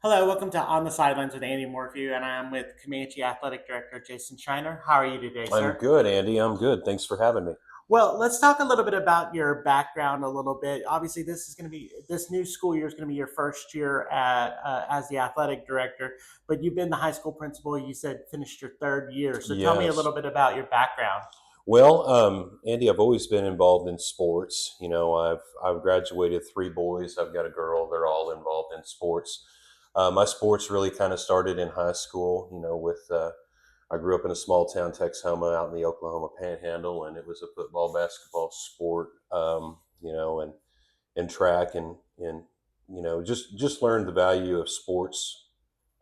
Hello, welcome to On the Sidelines with Andy Morphew, and I'm with Comanche Athletic Director Jason Schreiner. How are you today, I'm sir? good, Andy. I'm good. Thanks for having me. Well, let's talk a little bit about your background a little bit. Obviously, this new school year is going to be your first year as the athletic director, but you've been the high school principal. You said finished your third year, so tell me a Yes. little bit about your background. Well, Andy, I've always been involved in sports. I've graduated three boys. I've got a girl. They're all involved in sports. My sports really kind of started in high school. With I grew up in a small town, Texoma, out in the Oklahoma Panhandle, and it was a football, basketball sport. And track and just learned the value of sports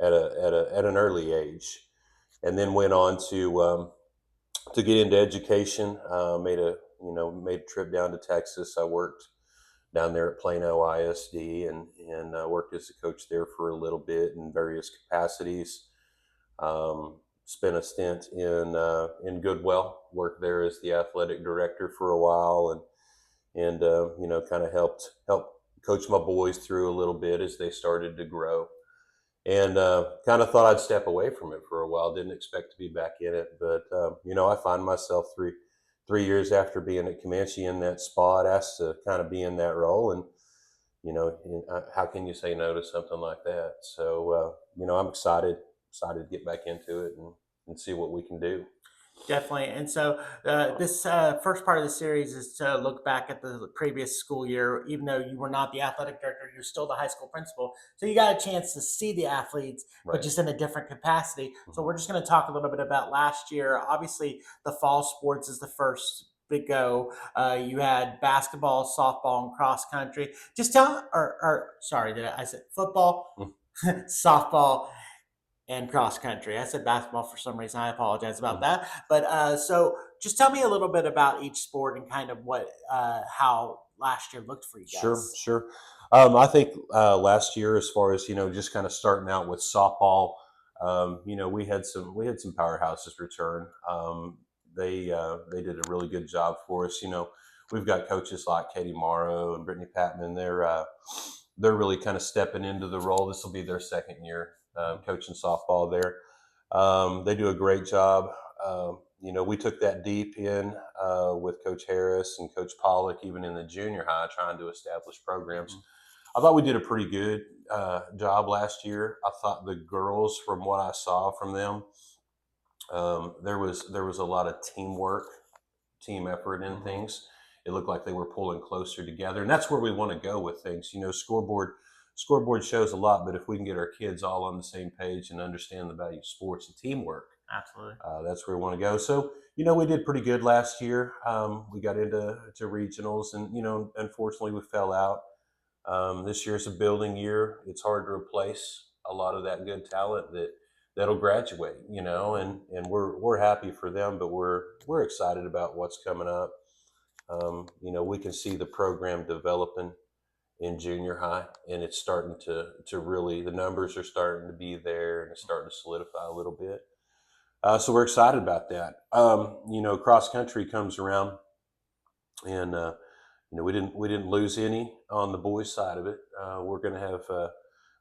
at an early age, and then went on to get into education. Made a trip down to Texas. I worked down there at Plano ISD and worked as a coach there for a little bit in various capacities. Spent a stint in Goodwell. Worked there as the athletic director for a while, and kind of help coach my boys through a little bit as they started to grow. And kind of thought I'd step away from it for a while. Didn't expect to be back in it, but I find myself three years after being at Comanche in that spot, asked to kind of be in that role, and how can you say no to something like that? So I'm excited to get back into it and see what we can do. Definitely. And so this first part of the series is to look back at the previous school year. Even though you were not the athletic director, you're still the high school principal. So you got a chance to see the athletes, but Right. just in a different capacity. So Mhm. we're just going to talk a little bit about last year. Obviously, the fall sports is the first big go. You had basketball, softball, and cross country. Just tell, or sorry, I said football, softball, and cross country. I said basketball for some reason. I apologize about Mhm. that. But so just tell me a little bit about each sport and kind of how last year looked for you Sure, guys. sure. I think last year, as far as just kind of starting out with softball, we had some powerhouses return. They did a really good job for us. We've got coaches like Katie Morrow and Brittany Patman. They're really kind of stepping into the role. This will be their second year coaching softball there. They do a great job. We took that deep in with Coach Harris and Coach Pollock, even in the junior high, trying to establish programs. Mhm. I thought we did a pretty good job last year. I thought the girls, from what I saw from them, there was a lot of teamwork, team effort in Mhm. things. It looked like they were pulling closer together, and that's where we want to go with things. Scoreboard shows a lot, but if we can get our kids all on the same page and understand the value of sports and teamwork, Absolutely. that's where we want to go. So, we did pretty good last year. We got into regionals, and unfortunately, we fell out. This year's a building year. It's hard to replace a lot of that good talent that'll graduate. And we're happy for them, but we're excited about what's coming up. We can see the program developing in junior high, and it's starting to really, the numbers are starting to be there, and it's starting to solidify a little bit. So we're excited about that. Cross country comes around, and we didn't lose any on the boys' side of it. We're going to have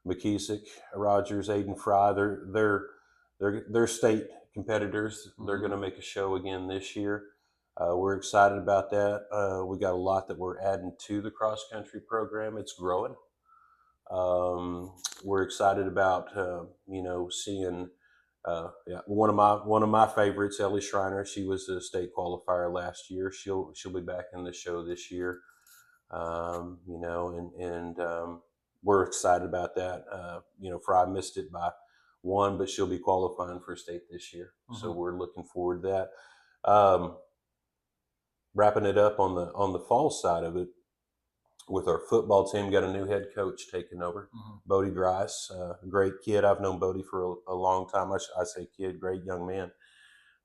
McKeesick, Rogers, Aiden Fry. They're state competitors. They're going Mhm. to make a show again this year. We're excited about that. We got a lot that we're adding to the cross country program. It's growing. We're excited about seeing yeah, one of my favorites, Ellie Schreiner. She was a state qualifier last year. She'll be back in the show this year. And we're excited about that. Fry missed it by one, but she'll be qualifying for state this year. So Mhm. we're looking forward to that. Wrapping it up on the fall side of it, with our football team, got a new head coach taking over, Mhm. Bodie Grice, great kid. I've known Bodie for a long time. I say kid, great young man.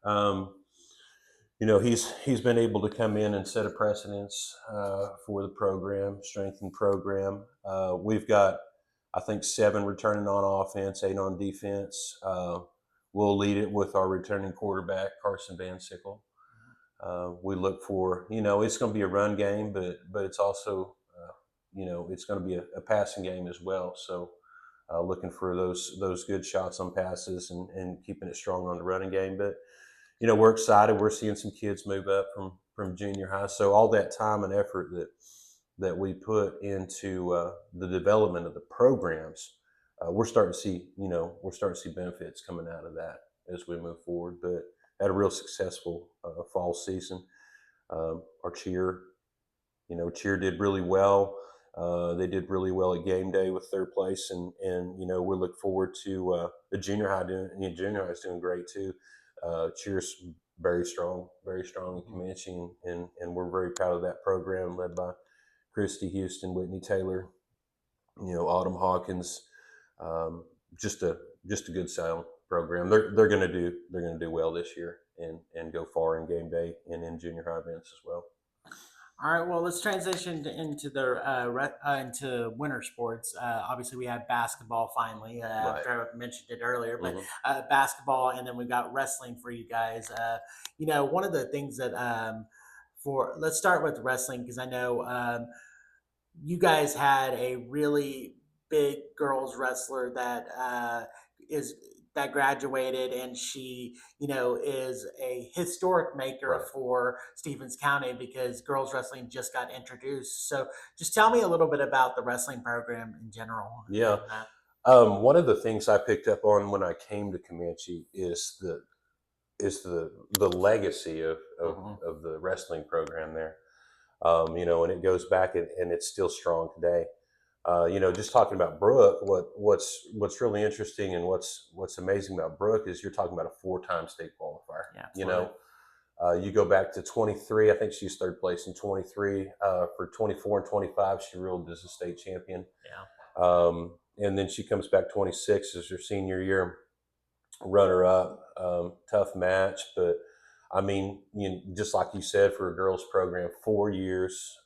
Um, he's been able to come in and set a precedence for the program, strengthen program. We've got, I think, 7 returning on offense, 8 on defense. We'll lead it with our returning quarterback, Carson Van Sickle. We look for, it's going to be a run game, but it's also, it's going to be a passing game as well. So looking for those good shots on passes and keeping it strong on the running game. But we're excited. We're seeing some kids move up from junior high. So all that time and effort that we put into the development of the programs, we're starting to see benefits coming out of that as we move forward. But had a real successful fall season. Our cheer did really well. They did really well at game day with third place, and we look forward to the junior high doing. Junior high is doing great too. Cheers very strong in Comanche, and we're very proud of that program led by Christy Houston, Whitney Taylor, Autumn Hawkins. Um, just a good sound program. They're gonna do well this year and go far in game day and in junior high events as well. All right, well, let's transition into into winter sports. Obviously, we had basketball finally. Right. After I mentioned it earlier, but Hmm. basketball, and then we got wrestling for you guys. One of the things that for let's start with wrestling because I know you guys had a really big girls wrestler that is that graduated, and she is a historic maker Right. for Stevens County because girls wrestling just got introduced. So just tell me a little bit about the wrestling program in general Yeah. and One of the things I picked up on when I came to Comanche is the legacy Mhm. of the wrestling program there. And it goes back and it's still strong today. Just talking about Brooke, what's really interesting and what's amazing about Brooke is you're talking about a four-time state qualifier. Yeah, absolutely. You go back to 23. I think she's third place in 23. For 24 and 25, she ruled as a state champion. Yeah. And then she comes back 26 as her senior year, runner up. Tough match, but I mean, just like you said, for a girls program, 4 years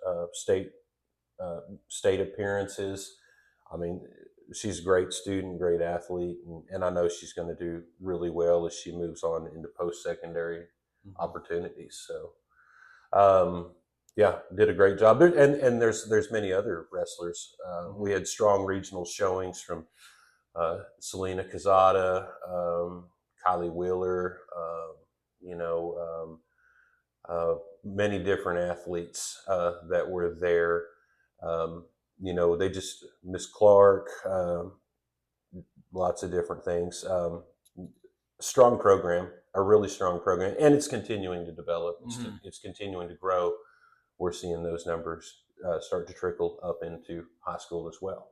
state appearances. I mean, she's a great student, great athlete, and I know she's going to do really well as she moves on into post secondary Mhm. opportunities. So, yeah, did a great job. And there's many other wrestlers. We Mhm. had strong regional showings from Selena Kazada, Kylie Wheeler, you know, many different athletes that were there. They just Miss Clark, lots of different things. Strong program, a really strong program, and it's continuing to develop. Mhm. It's continuing to grow. We're seeing those numbers start to trickle up into high school as well.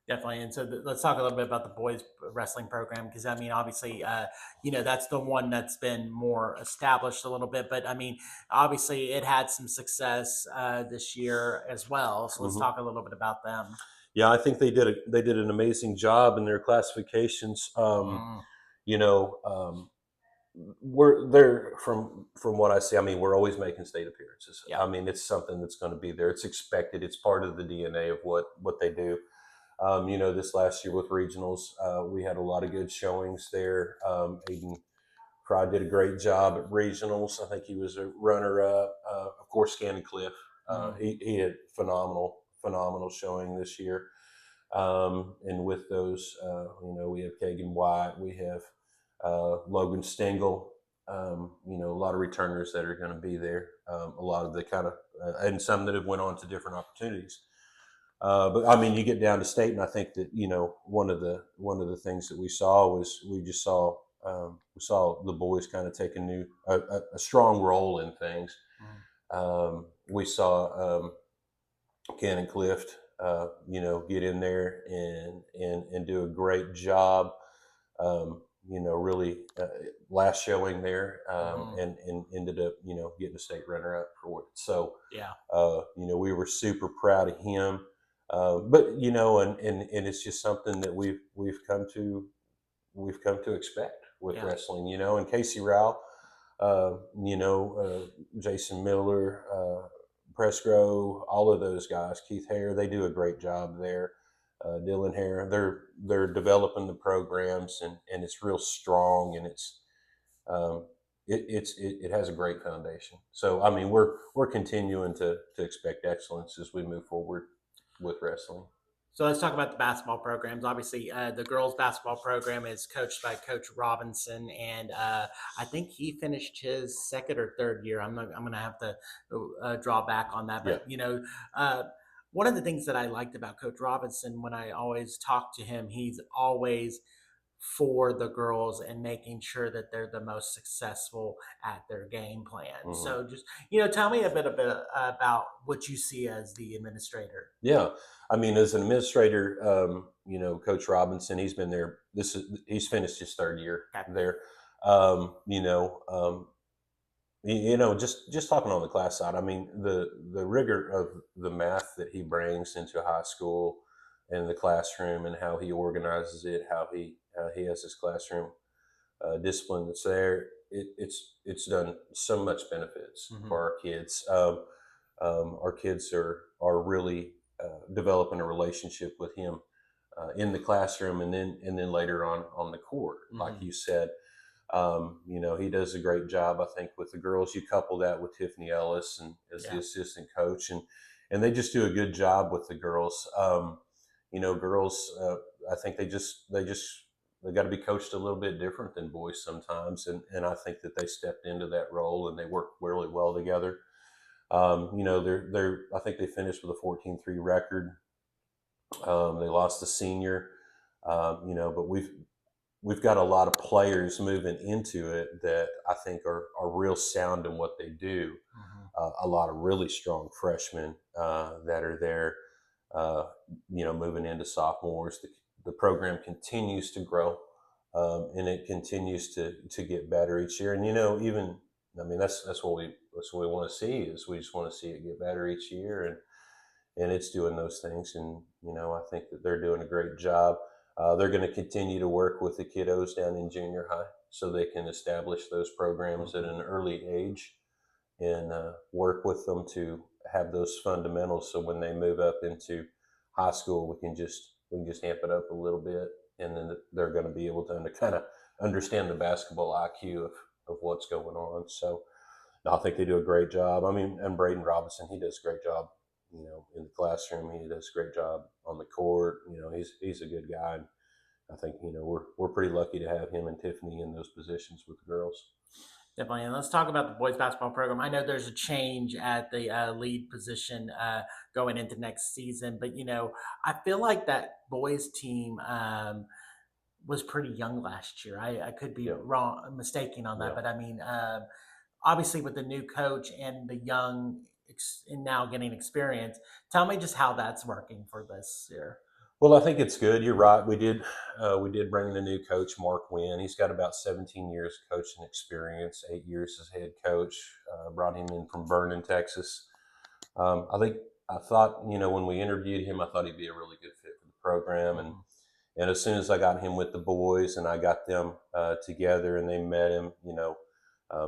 Definitely. And so let's talk a little bit about the boys wrestling program because I mean, obviously, that's the one that's been more established a little bit. But I mean, obviously, it had some success this year as well. So let's Hmm. talk a little bit about them. Yeah, I think they did an amazing job in their classifications. Mm, You know, we're there from what I see. I mean, we're always making state appearances. yeah. I mean, it's something that's going to be there. It's expected. It's part of the DNA of what they do. This last year with regionals, we had a lot of good showings there. Aiden Fry did a great job at regionals. I think he was a runner up. Of course, Scannon Cliff. Mm, He had phenomenal showing this year. And with those, we have Kagan White, we have Logan Stengel. A lot of returners that are going to be there. A lot of the kind of, and some that have went on to different opportunities. But I mean, you get down to state, and I think that one of the things that we saw was we saw the boys kind of take a strong role in things. mm, We saw Ken and Clift, get in there and do a great job. Really last showing there, mm, and ended up getting a state runner up for it. So yeah. we were super proud of him. But and it's just something that we've come to expect with Yeah. wrestling. And Casey Rao, uh, you know, Jason Miller, Presco, all of those guys, Keith Hare, they do a great job there. Dylan Hare, they're developing the programs, and it's real strong, and um, it has a great foundation. So I mean, we're continuing to expect excellence as we move forward with wrestling. So let's talk about the basketball programs. Obviously, the girls' basketball program is coached by Coach Robinson, and I think he finished his second or third year. I'm going to have to draw back on that, Yeah. but uh, one of the things that I liked about Coach Robinson when I always talk to him, he's always for the girls and making sure that they're the most successful at their game plan. Hmm. So just tell me a bit about what you see as the administrator. Yeah, I mean, as an administrator, Coach Robinson, he's been there. He's finished his third year Okay. there. You know, just talking on the class side. I mean, the rigor of the math that he brings into high school and the classroom, and how he organizes it, how he has his classroom discipline that's there. It's done so much benefits Hmm. for our kids. Our kids are really developing a relationship with him in the classroom, and then later on the court, like Hmm. you said. He does a great job, I think, with the girls. You couple that with Tiffany Ellis and as the Yeah. assistant coach, and they just do a good job with the girls. Girls, I think they got to be coached a little bit different than boys sometimes, and I think that they stepped into that role and they work really well together. I think they finished with a 14-3 record. They lost the senior, but we've got a lot of players moving into it that I think are real sound in what they do. Hmm. A lot of really strong freshmen that are there, uh, moving into sophomores. The program continues to grow, and it continues to get better each year. And even I mean, that's what we want to see, is we just want to see it get better each year, and it's doing those things. And I think that they're doing a great job. They're going to continue to work with the kiddos down in junior high so they can establish those programs at Hmm. an early age, and work with them to have those fundamentals, so when they move up into high school, we can just amp it up a little bit, and then they're going to be able to kind of understand the basketball IQ of what's going on. So I think they do a great job. I mean, and Braden Robinson, he does a great job. In the classroom, he does a great job on the court. He's a good guy. And I think we're pretty lucky to have him and Tiffany in those positions with the girls. Definitely. And let's talk about the boys basketball program. I know there's a change at the lead position going into next season, but I feel like that boys team was pretty young last year. I could be Yeah, wrong, mistaking on that, yeah. but I mean, obviously with the new coach and the young and now getting experience, tell me just how that's working for this year. Well, I think it's good. You're right. We did bring in a new coach, Mark Wynn. He's got about 17 years coaching experience, 8 years as head coach. Brought him in from Vernon, Texas. I thought, when we interviewed him, I thought he'd be a really good fit for the program. And Hmm. and as soon as I got him with the boys and I got them together and they met him,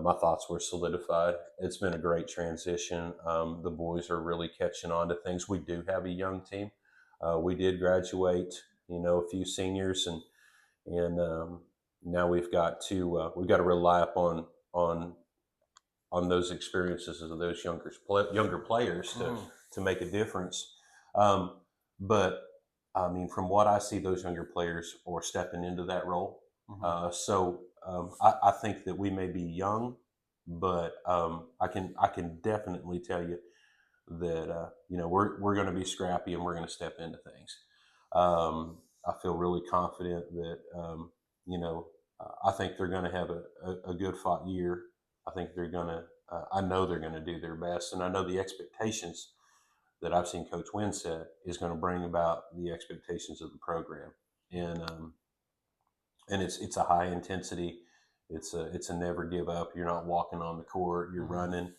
my thoughts were solidified. It's been a great transition. The boys are really catching on to things. We do have a young team. We did graduate, a few seniors, and now we've got to rely upon on those experiences of those younger players to Hmm. to make a difference. Um, but I mean, from what I see, those younger players are stepping into that role. Hmm. I think that we may be young, but I can definitely tell you that we're going to be scrappy and we're going to step into things. I feel really confident that you know I think they're going to have a good fought year. I think they're going to. I know they're going to do their best, and I know the expectations that I've seen Coach Wynn set is going to bring about the expectations of the program, and it's a high intensity. It's a never give up. You're not walking on the court. You're Hmm. running.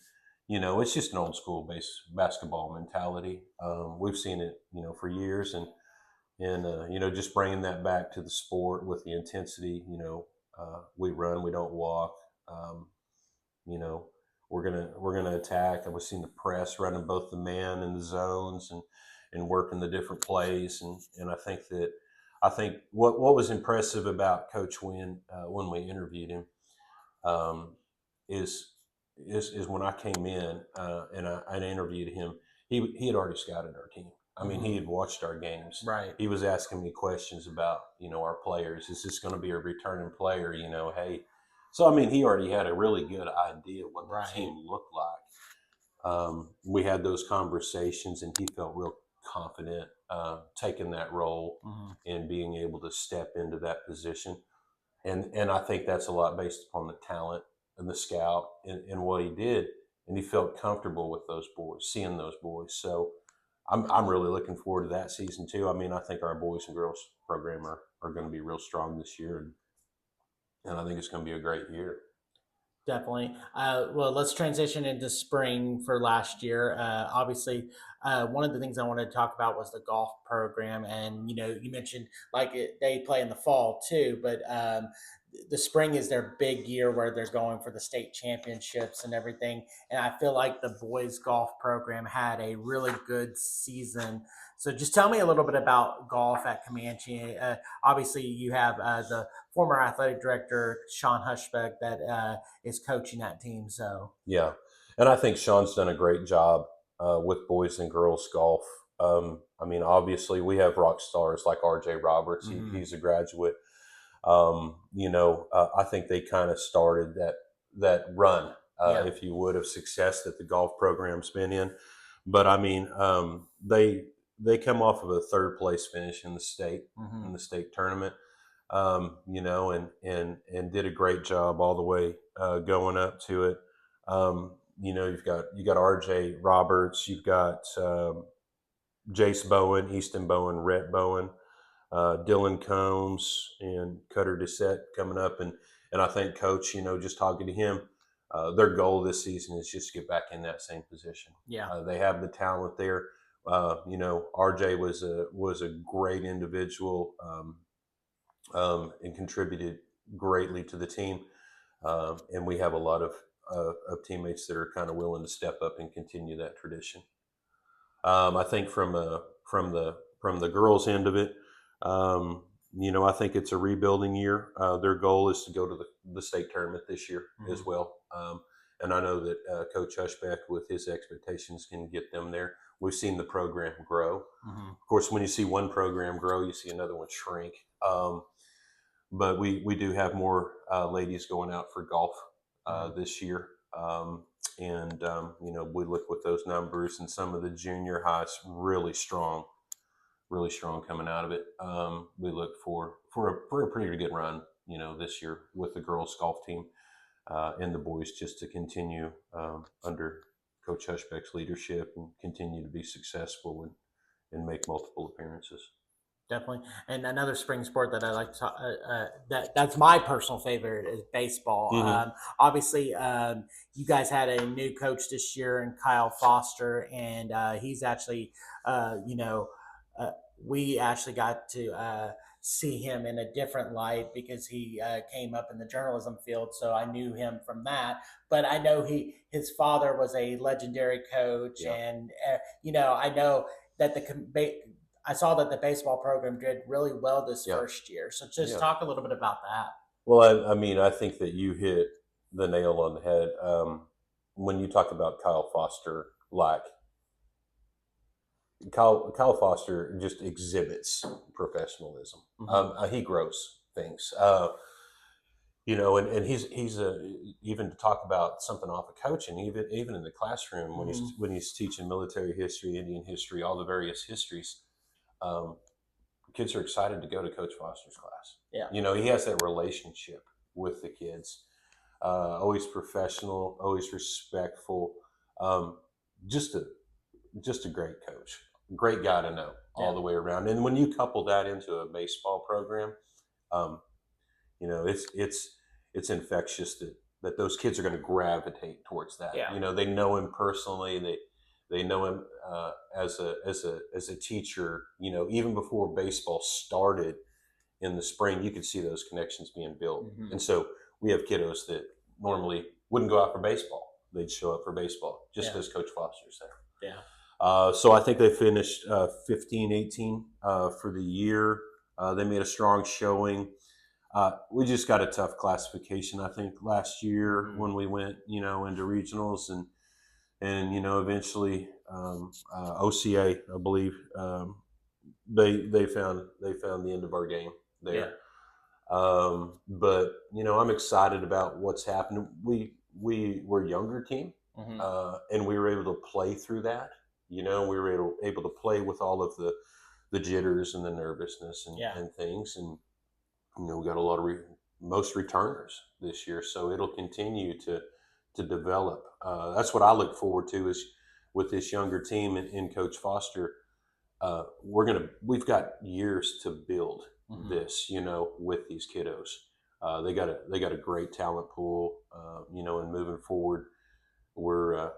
It's just an old school base basketball mentality. We've seen it, for years, and just bringing that back to the sport with the intensity. We run, we don't walk. Um, you know, we're gonna attack. I was seeing the press running both the man and the zones, and working the different plays, and I think what was impressive about Coach Wynn when we interviewed him, um, is is when I came in and I interviewed him, he had already scouted our team. I mean, he had watched our games. Right. He was asking me questions about, our players. Is this going to be a returning player? Hey. So, I mean, he already had a really good idea what the Right. team looked like. We had those conversations, and he felt real confident taking that role Hmm. and being able to step into that position. And I think that's a lot based upon the talent and the scout and what he did. And he felt comfortable with those boys, seeing those boys. So I'm really looking forward to that season too. I mean, I think our boys and girls program are going to be real strong this year, and I think it's going to be a great year. Definitely. Well, let's transition into spring for last year. Obviously, one of the things I wanted to talk about was the golf program, and you mentioned they play in the fall too, but the spring is their big year where they're going for the state championships and everything. And I feel like the boys golf program had a really good season. So, just tell me a little bit about golf at Comanche. Obviously, you have the former athletic director Sean Hushbeck that is coaching that team. So Yeah, and I think Sean's done a great job with boys and girls golf. I mean, obviously, we have rock stars like R.J. Roberts. mhm. He's a graduate. I think they kind of started that run, Yeah. if you would, of success that the golf program's been in. But I mean, they come off of a third place finish in Hmm. the state tournament. And did a great job all the way going up to it. You got R.J. Roberts, you've got Jace Bowen, Easton Bowen, Rhett Bowen, Dylan Combs, and Cutter Doucette coming up, and I think Coach, just talking to him, their goal this season is just to get back in that same position. Yeah. They have the talent there. RJ was a great individual, and contributed greatly to the team. And we have a lot of teammates that are kind of willing to step up and continue that tradition. I think from the girls' end of it, I think it's a rebuilding year. Their goal is to go to the state tournament this year as Hmm. well. And I know that Coach Hushbeck, with his expectations, can get them there. We've seen the program grow. Hmm. Of course, when you see one program grow, you see another one shrink. But we do have more ladies going out for golf Hmm. this year. And we look with those numbers, and some of the junior highs really strong coming out of it. We look for a pretty good run, this year with the girls golf team and the boys, just to continue under Coach Hushbeck's leadership and continue to be successful and make multiple appearances. Definitely. And another spring sport that I like to talk, that's my personal favorite is baseball. Mm-hmm. Obviously, you guys had a new coach this year, and Kyle Foster, and he's actually, you know, uh, we actually got to see him in a different light because he came up in the journalism field, so I knew him from that. But I know his father was a legendary coach, Yeah, and I know that I saw that the baseball program did really well this yeah, first year. So just yeah. talk a little bit about that. Well, I mean, I think that you hit the nail on the head when you talk about Kyle Foster. Like Kyle Foster just exhibits professionalism. Hmm. He grows things, and even to talk about something off of coaching, even in the classroom when he's Hmm. when he's teaching military history, Indian history, all the various histories. Um, Kids are excited to go to Coach Foster's class. Yeah. He has that relationship with the kids. Always professional, always respectful. Um, just a just a great coach, great guy to know all Yeah. the way around. And when you couple that into a baseball program, um, it's infectious that those kids are going to gravitate towards that. Yeah. They know him personally. They know him as a teacher. Even before baseball started in the spring, you could see those connections being built. Hmm. And so we have kiddos that normally wouldn't go out for baseball. They'd show up for baseball just Yeah. because Coach Foster's there. Yeah. So I think they finished 15-18 for the year. They made a strong showing. We just got a tough classification, I think, last year Hmm. when we went, into regionals, and eventually OCA, I believe. They found the end of our game Yeah. there. But I'm excited about what's happening. We were a younger team, Hmm. and we were able to play through that. We were able to play with all of the jitters and the nervousness Yeah. and things, and we got a lot of most returners this year, so it'll continue to develop. That's what I look forward to is with this younger team and Coach Foster. We've got years to build Hmm. this, with these kiddos. They got a great talent pool, and moving forward, we're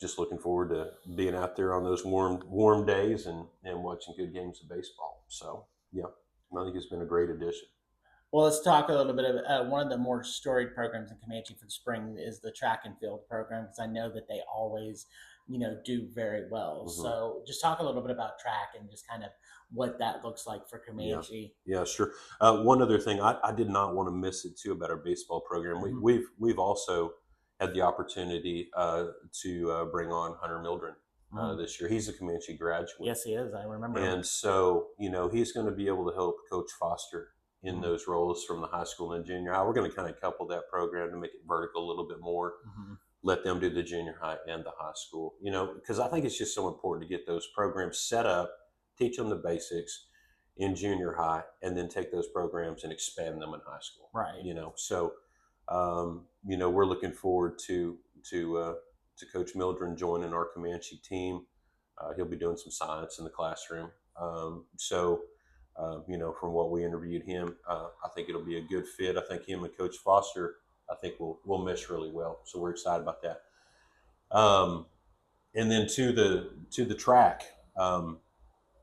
just looking forward to being out there on those warm days and watching good games of baseball. So yeah, I think it's been a great addition. Well, let's talk a little bit of one of the more storied programs in Comanche for the spring is the track and field program because I know that they always, do very well. Hmm. So just talk a little bit about track and just kind of what that looks like for Yeah, Comanche. yeah, sure. One other thing, I did not want to miss it too about our baseball program. Hmm. We've also had the opportunity to bring on Hunter Mildren Hmm. this year. He's a Comanche graduate, Yes, he is. I remember him. and so he's going to be able to help Coach Foster in Hmm. those roles from the high school and junior high. We're going to kind of couple that program to make it vertical a little bit more. Hmm. Let them do the junior high and the high school. Because I think it's just so important to get those programs set up, teach them the basics in junior high, and then take those programs and expand them in high school. Right. So we're looking forward to to Coach Mildren joining our Comanche team. He'll be doing some science in the classroom. From what we interviewed him, I think it'll be a good fit. I think him and Coach Foster, I think we'll mesh really well. So we're excited about that. Um, and then to the track,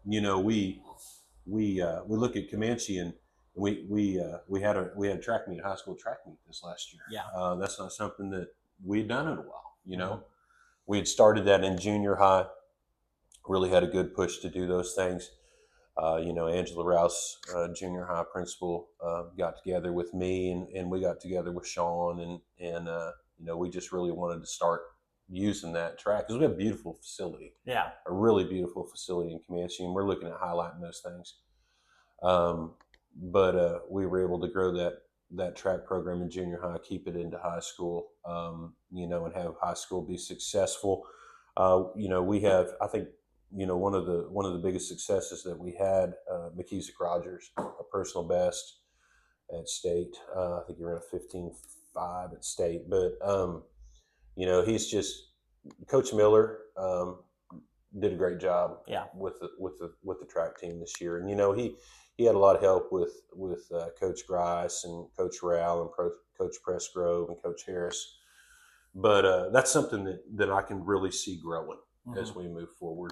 you know, we look at Comanche and we had a track meet, high school track meet this last year. Yeah. That's not something that we'd done in a while. Hmm. We had started that in junior high. Really had a good push to do those things. Angela Rouse, junior high principal, got together with me, and we got together with Sean, and we just really wanted to start using that track because we have a beautiful facility, Yeah. a really beautiful facility in Comanche, and we're looking at highlighting those things. Um, but we were able to grow that track program in junior high, keep it into high school, and have high school be successful. We have, I think, one of the biggest successes that we had, McKeesick Rogers, a personal best at state. I think he ran a 15.5 at state, but he's just Coach Miller. Did a great job Yeah. with the track team this year, and he had a lot of help with Coach Grice and Coach Rowell and Coach Pressgrove and Coach Harris. But that's something that I can really see growing Hmm. as we move forward.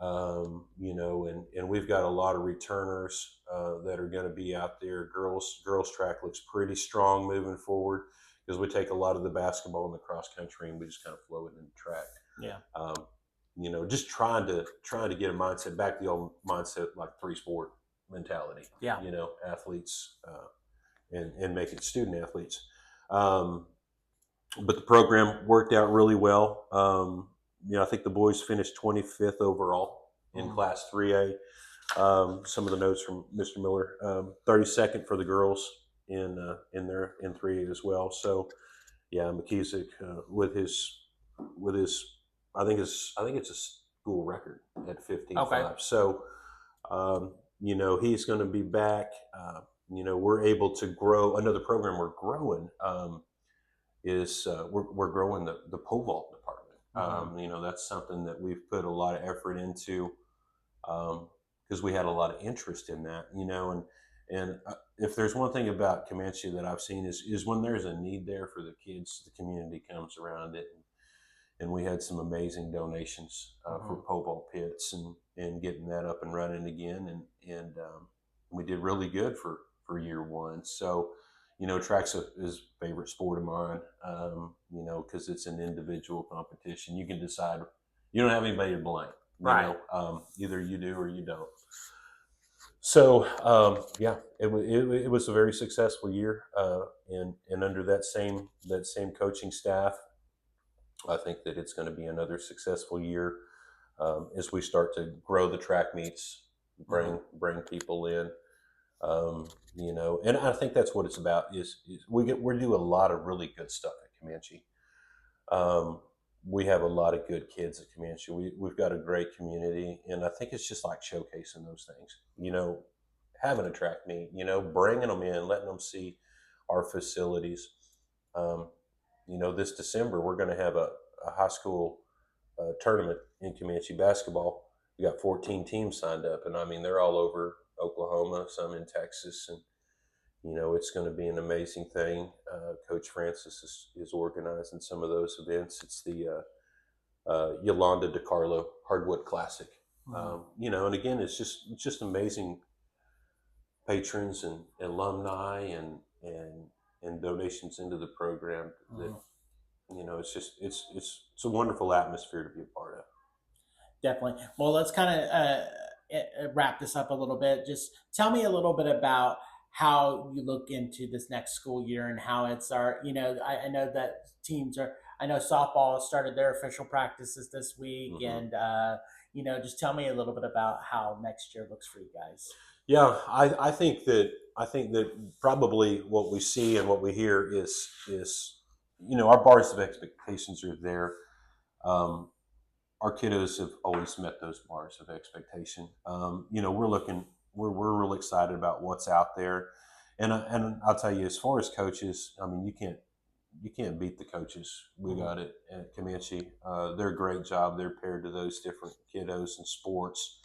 And we've got a lot of returners that are going to be out there. Girls track looks pretty strong moving forward because we take a lot of the basketball and the cross country and we just kind of flow it into track. Yeah. Just trying to get a mindset back, the old mindset, like three sport mentality. Yeah. Athletes, and make it student athletes. Um, but the program worked out really well. I think the boys finished 25th overall in Hmm. Class 3A. Some of the notes from Mr. Miller, 32nd for the girls in 3A as well. So yeah, McKeesick, with his I think it's a school record at Okay. 15.5. So he's going to be back. We're able to grow another program. We're growing. Is we're growing the pole vault department. Hmm. That's something that we've put a lot of effort into because we had a lot of interest in that. And if there's one thing about Comanche that I've seen is when there's a need there for the kids, the community comes around it. And we had some amazing donations for Hmm. pole vault pits and getting that up and running again, and we did really good for year one. So track's is a favorite sport of mine. Because it's an individual competition. You can decide. You don't have anybody to blame. Right. Either you do or you don't. So yeah, it was a very successful year, and under that same coaching staff, I think that it's going to be another successful year as we start to grow the track meets, Mm-hmm. bring people in. And I think that's what it's about. Is we do a lot of really good stuff at Comanche. Um, we have a lot of good kids at Comanche. We've got a great community, and I think it's just like showcasing those things. Having a track meet. Bringing them in, letting them see our facilities. Um, this December we're going to have a high school tournament in Comanche basketball. We got 14 teams signed up, and I mean they're all over Oklahoma, some in Texas, and it's going to be an amazing thing. Coach Francis is organizing some of those events. It's the Yolanda DiCarlo Hardwood Classic. Mm-hmm. And again, it's just amazing patrons and alumni and donations into the program that Mm-hmm. it's a wonderful atmosphere to be a part of. Definitely. Well, let's kind of wrap this up a little bit. Just tell me a little bit about how you look into this next school year and how it's our, I know that teams are, I know softball started their official practices this week. Hmm. And, just tell me a little bit about how next year looks for you guys. Yeah, I think that probably what we see and what we hear is our bars of expectations are there. Um, our kiddos have always met those bars of expectation. We're really excited about what's out there, and I'll tell you, as far as coaches, I mean, you can't beat the coaches we Mm-hmm. got at Comanche. They're a great job. They're paired to those different kiddos and sports.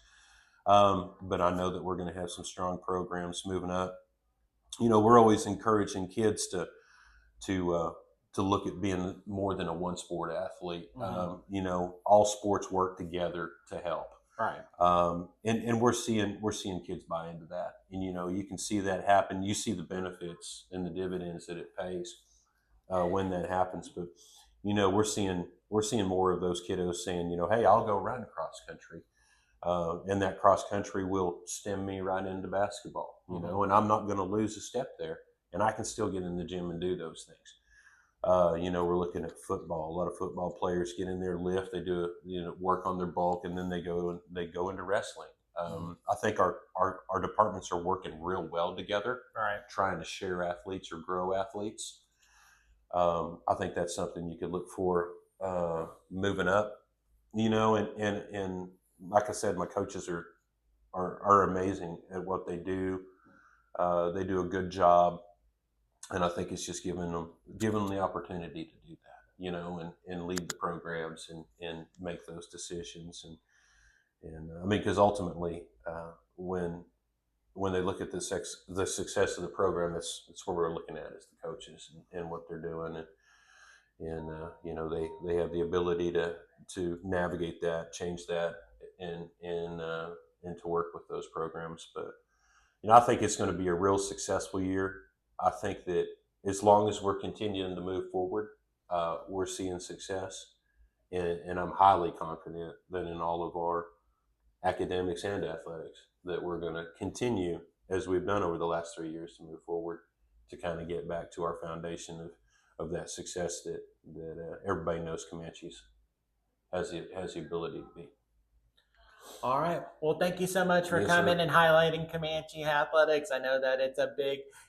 But I know that we're going to have some strong programs moving up. We're always encouraging kids to uh, to look at being more than a one sport athlete. Mm-hmm. All sports work together to help, Right. and we're seeing kids buy into that, and you can see that happen. You see the benefits and the dividends that it pays when that happens. But we're seeing more of those kiddos saying, hey, I'll go run cross country. And that cross country will stem me right into basketball, Mm-hmm. and I'm not going to lose a step there, and I can still get in the gym and do those things. We're looking at football. A lot of football players get in there, lift, they do, work on their bulk, and then they go into wrestling. Mm-hmm. I think our departments are working real well together, Right. trying to share athletes or grow athletes. I think that's something you could look for moving up. And like I said, my coaches are amazing at what they do. They do a good job, and I think it's just giving them the opportunity to do that, and lead the programs and make those decisions. And I mean, because ultimately, when they look at the success of the program, that's what we're looking at is the coaches and what they're doing, and they have the ability to navigate that, change that, and to work with those programs. But I think it's going to be a real successful year. I think that as long as we're continuing to move forward, we're seeing success, and I'm highly confident that in all of our academics and athletics that we're going to continue as we've done over the last 3 years to move forward to kind of get back to our foundation of that success that everybody knows Comanches has the ability to be. All right. Well, thank you so much for Yes, coming sir. and highlighting Comanche athletics. I know that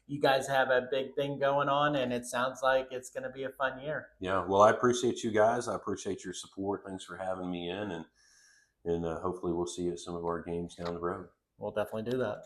you guys have a big thing going on, and it sounds like it's going to be a fun year. Yeah. Well, I appreciate you guys. I appreciate your support. Thanks for having me in, and hopefully we'll see you at some of our games down the road. We'll definitely do that.